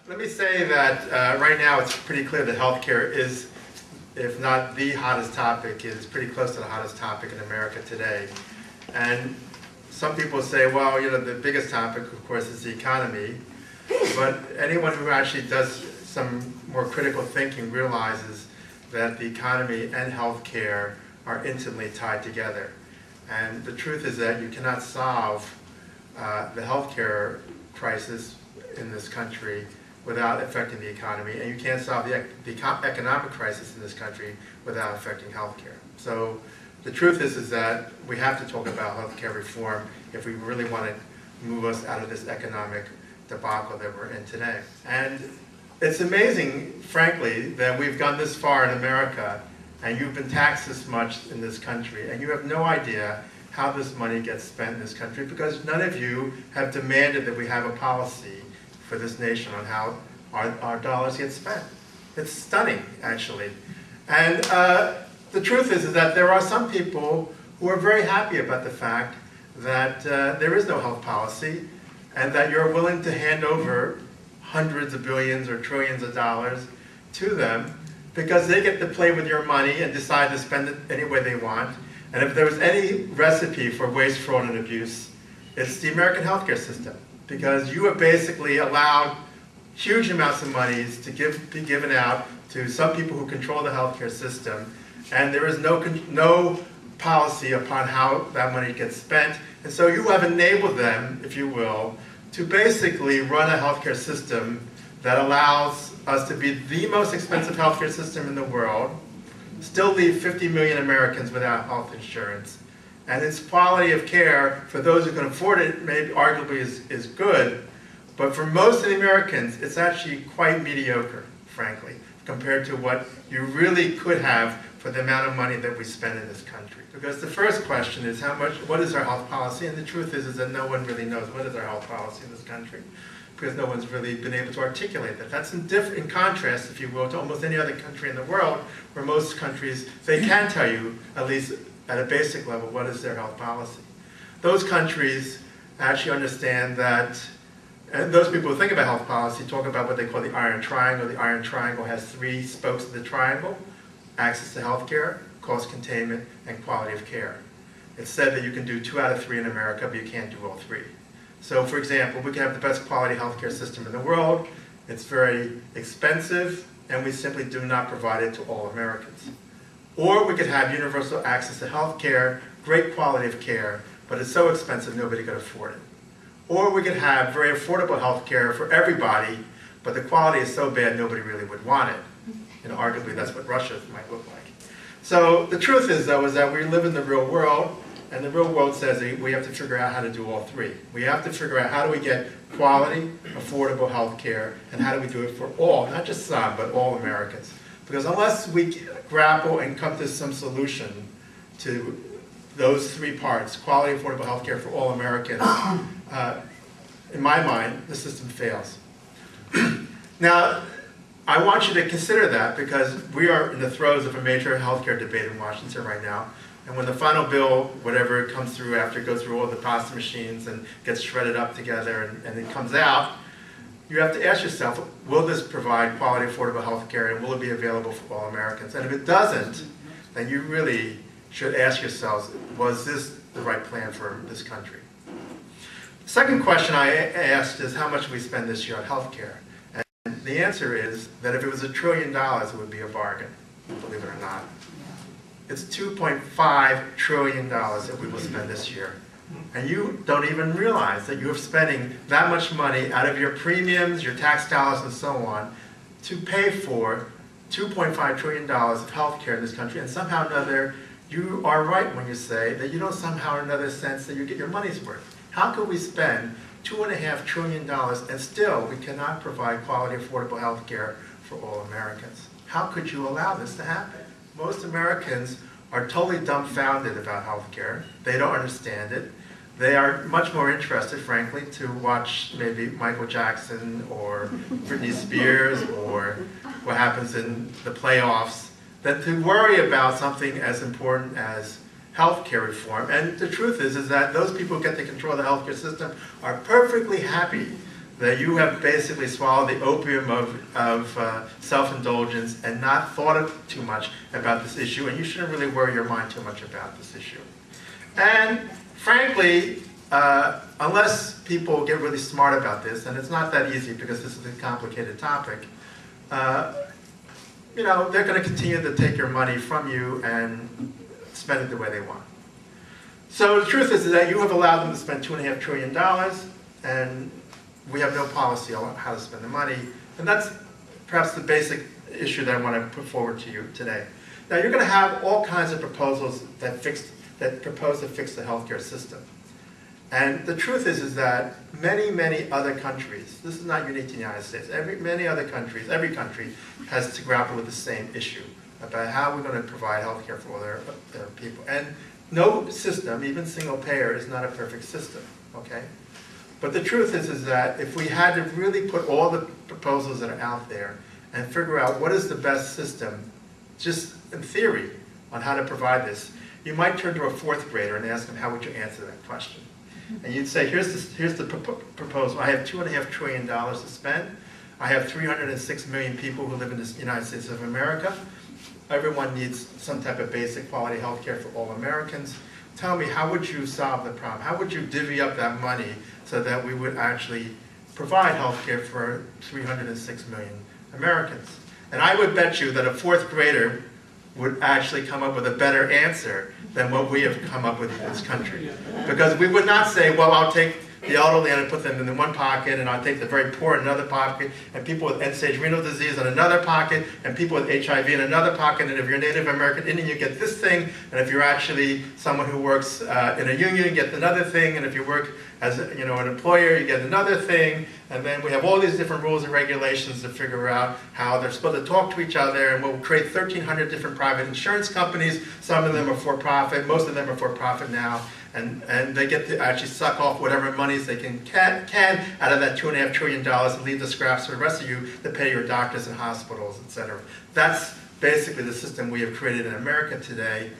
Let me say that right now it's pretty clear that healthcare is, if not the hottest topic, is pretty close to the hottest topic in America today. And some people say, well, you know, the biggest topic, of course, is the economy. But anyone who actually does some more critical thinking realizes that the economy and healthcare are intimately tied together. And the truth is that you cannot solve the healthcare crisis in this country without affecting the economy, and you can't solve the economic crisis in this country without affecting healthcare. So the truth is that we have to talk about healthcare reform if we really want to move us out of this economic debacle that we're in today. And it's amazing, frankly, that we've gone this far in America, and you've been taxed this much in this country, and you have no idea how this money gets spent in this country because none of you have demanded that we have a policy for this nation on how our dollars get spent. It's stunning, actually. And the truth is that there are some people who are very happy about the fact that there is no health policy and that you're willing to hand over hundreds of billions or trillions of dollars to them because they get to play with your money and decide to spend it any way they want. And if there was any recipe for waste, fraud, and abuse, it's the American healthcare system. Because you have basically allowed huge amounts of monies to be given out to some people who control the healthcare system, and there is no policy upon how that money gets spent. And so you have enabled them, if you will, to basically run a healthcare system that allows us to be the most expensive healthcare system in the world, still leave 50 million Americans without health insurance, and its quality of care for those who can afford it maybe arguably is good, but for most of the Americans it's actually quite mediocre, frankly, compared to what you really could have for the amount of money that we spend in this country. Because the first question is what is our health policy? And the truth is that no one really knows what is our health policy in this country, because no one's really been able to articulate that. That's in contrast, if you will, to almost any other country in the world, where most countries, they can tell you, at least at a basic level, what is their health policy. Those countries actually understand that, and those people who think about health policy talk about what they call the iron triangle. The iron triangle has three spokes of the triangle: access to health care, cost containment, and quality of care. It's said that you can do 2 out of 3 in America, but you can't do all 3. So, for example, we can have the best quality healthcare system in the world. It's very expensive, and we simply do not provide it to all Americans. Or we could have universal access to health care, great quality of care, but it's so expensive nobody could afford it. Or we could have very affordable health care for everybody, but the quality is so bad nobody really would want it. And arguably that's what Russia might look like. So the truth is, though, is that we live in the real world, and the real world says that we have to figure out how to do all 3. We have to figure out how do we get quality, affordable health care, and how do we do it for all, not just some, but all Americans. Because unless we grapple and come to some solution to those 3 parts, quality, affordable health care for all Americans, in my mind, the system fails. Now, I want you to consider that because we are in the throes of a major healthcare debate in Washington right now. And when the final bill, whatever comes through after it goes through all the pasta machines and gets shredded up together and it comes out, you have to ask yourself, will this provide quality, affordable health care, and will it be available for all Americans? And if it doesn't, then you really should ask yourselves, was this the right plan for this country? The second question I asked is how much we spend this year on health care. And the answer is that if it was $1 trillion, it would be a bargain, believe it or not. It's $2.5 trillion that we will spend this year. And you don't even realize that you're spending that much money out of your premiums, your tax dollars, and so on to pay for $2.5 trillion of health care in this country. And somehow or another, you are right when you say that you don't somehow or another sense that you get your money's worth. How could we spend $2.5 trillion and still we cannot provide quality, affordable health care for all Americans? How could you allow this to happen? Most Americans are totally dumbfounded about health care. They don't understand it. They are much more interested, frankly, to watch maybe Michael Jackson or Britney Spears or what happens in the playoffs than to worry about something as important as healthcare reform. And the truth is that those people who get to control the healthcare system are perfectly happy that you have basically swallowed the opium of self-indulgence and not thought too much about this issue, and you shouldn't really worry your mind too much about this issue. And frankly, unless people get really smart about this, and it's not that easy because this is a complicated topic, you know, they're going to continue to take your money from you and spend it the way they want. So the truth is that you have allowed them to spend $2.5 trillion, and we have no policy on how to spend the money. And that's perhaps the basic issue that I want to put forward to you today. Now, you're going to have all kinds of proposals that propose to fix the healthcare system. And the truth is that many other countries, this is not unique to the United States, many other countries, every country has to grapple with the same issue about how we're going to provide health care for all their people. And no system, even single payer, is not a perfect system, okay? But the truth is that if we had to really put all the proposals that are out there and figure out what is the best system, just in theory, on how to provide this, you might turn to a fourth grader and ask them, how would you answer that question? And you'd say, here's the proposal. I have $2.5 trillion to spend. I have 306 million people who live in the United States of America. Everyone needs some type of basic quality health care for all Americans. Tell me, how would you solve the problem? How would you divvy up that money so that we would actually provide health care for 306 million Americans? And I would bet you that a fourth grader would actually come up with a better answer than what we have come up with in this country. Because we would not say, well, I'll take the elderly and I put them in one pocket, and I'll take the very poor in another pocket, and people with end-stage renal disease in another pocket, and people with HIV in another pocket, and if you're Native American Indian, you get this thing, and if you're actually someone who works in a union, you get another thing, and if you work as an employer, you get another thing, and then we have all these different rules and regulations to figure out how they're supposed to talk to each other, and we'll create 1,300 different private insurance companies. Some of them are for-profit, most of them are for-profit now, and they get to actually suck off whatever monies they can out of that $2.5 trillion and leave the scraps for the rest of you to pay your doctors and hospitals, etc. That's basically the system we have created in America today,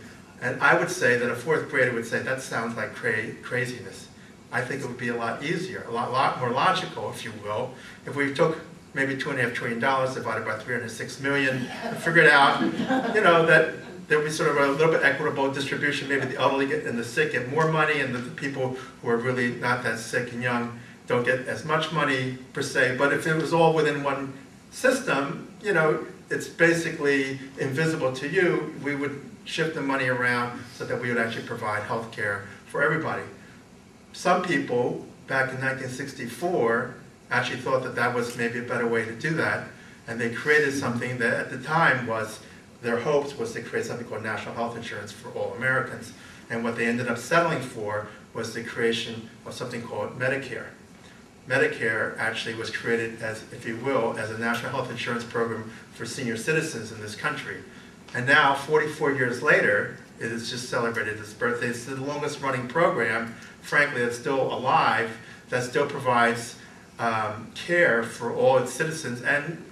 and I would say that a fourth grader would say, that sounds like craziness. I think it would be a lot easier, a lot more logical, if you will, if we took maybe $2.5 trillion divided by 306 million and figured out, that there would be sort of a little bit equitable distribution. Maybe the elderly and the sick get more money, and the people who are really not that sick and young don't get as much money per se. But if it was all within one system, it's basically invisible to you. We would shift the money around so that we would actually provide health care for everybody. Some people, back in 1964, actually thought that that was maybe a better way to do that, and they created something that at the time was, their hopes was to create something called national health insurance for all Americans. And what they ended up settling for was the creation of something called Medicare. Medicare actually was created as, if you will, as a national health insurance program for senior citizens in this country. And now, 44 years later, it has just celebrated its birthday. It's the longest running program, frankly, that's still alive, that still provides care for all its citizens. And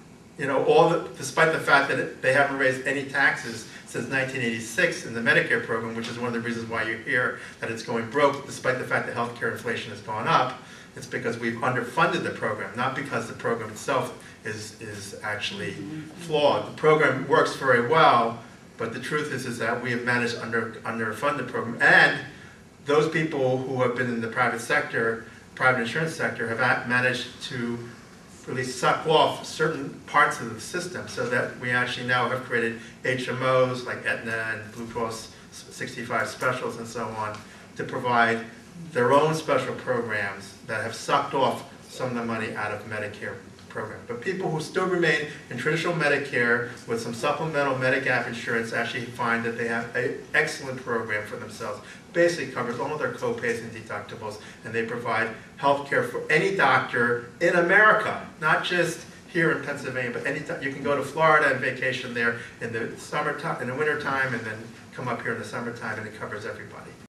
despite the fact that they haven't raised any taxes since 1986 in the Medicare program, which is one of the reasons why you hear that it's going broke, despite the fact that healthcare inflation has gone up, it's because we've underfunded the program, not because the program itself is actually flawed. The program works very well, but the truth is that we have managed to underfund the program. And those people who have been in the private sector, private insurance sector, have managed to really suck off certain parts of the system, so that we actually now have created HMOs like Aetna and Blue Cross 65 Specials and so on to provide their own special programs that have sucked off some of the money out of Medicare program. But people who still remain in traditional Medicare with some supplemental Medigap insurance actually find that they have an excellent program for themselves. Basically covers all of their co-pays and deductibles, and they provide health care for any doctor in America, not just here in Pennsylvania, but any time. You can go to Florida and vacation there in the summertime, in the wintertime, and then come up here in the summertime, and it covers everybody.